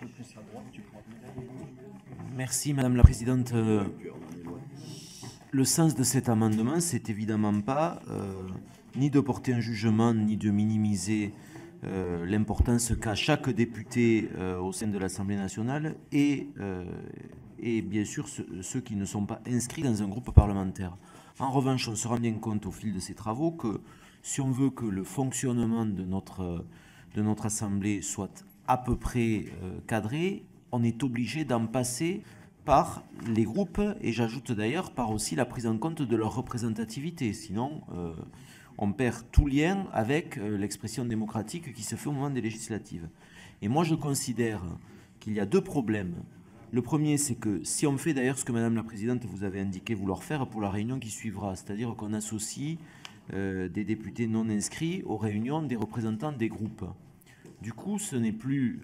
peu plus à droite, tu pourras te... Merci Madame la Présidente. Le sens de cet amendement, c'est évidemment pas ni de porter un jugement, ni de minimiser l'importance qu'a chaque député au sein de l'Assemblée nationale et bien sûr ceux qui ne sont pas inscrits dans un groupe parlementaire. En revanche, on se rend bien compte au fil de ces travaux que si on veut que le fonctionnement de notre Assemblée soit à peu près cadré, on est obligé d'en passer par les groupes, et j'ajoute d'ailleurs par aussi la prise en compte de leur représentativité. Sinon, on perd tout lien avec l'expression démocratique qui se fait au moment des législatives. Et moi, je considère qu'il y a deux problèmes. Le premier, c'est que si on fait d'ailleurs ce que Madame la Présidente vous avait indiqué vouloir faire pour la réunion qui suivra, c'est-à-dire qu'on associe des députés non inscrits aux réunions des représentants des groupes. Du coup, ce n'est plus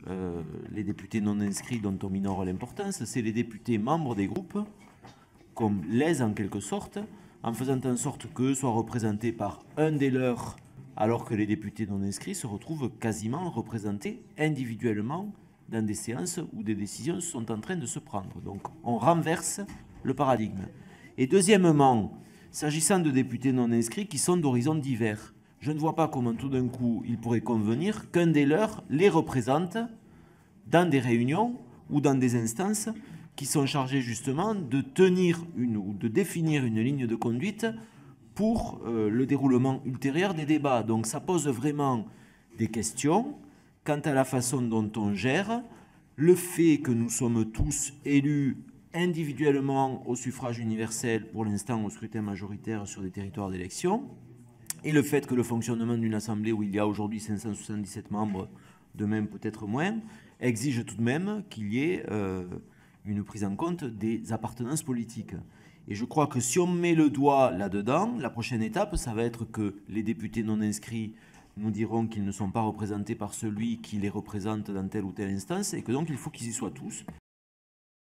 les députés non inscrits dont on minore l'importance, c'est les députés membres des groupes, qu'on lèse en quelque sorte, en faisant en sorte qu'eux soient représentés par un des leurs, alors que les députés non inscrits se retrouvent quasiment représentés individuellement dans des séances où des décisions sont en train de se prendre. Donc on renverse le paradigme. Et deuxièmement, s'agissant de députés non inscrits qui sont d'horizons divers, je ne vois pas comment tout d'un coup il pourrait convenir qu'un des leurs les représente dans des réunions ou dans des instances qui sont chargées justement de tenir ou de définir une ligne de conduite pour le déroulement ultérieur des débats. Donc ça pose vraiment des questions quant à la façon dont on gère le fait que nous sommes tous élus individuellement au suffrage universel, pour l'instant au scrutin majoritaire sur des territoires d'élection, et le fait que le fonctionnement d'une assemblée où il y a aujourd'hui 577 membres, demain peut-être moins, exige tout de même qu'il y ait une prise en compte des appartenances politiques. Et je crois que si on met le doigt là-dedans, la prochaine étape, ça va être que les députés non inscrits nous diront qu'ils ne sont pas représentés par celui qui les représente dans telle ou telle instance, et que donc il faut qu'ils y soient tous.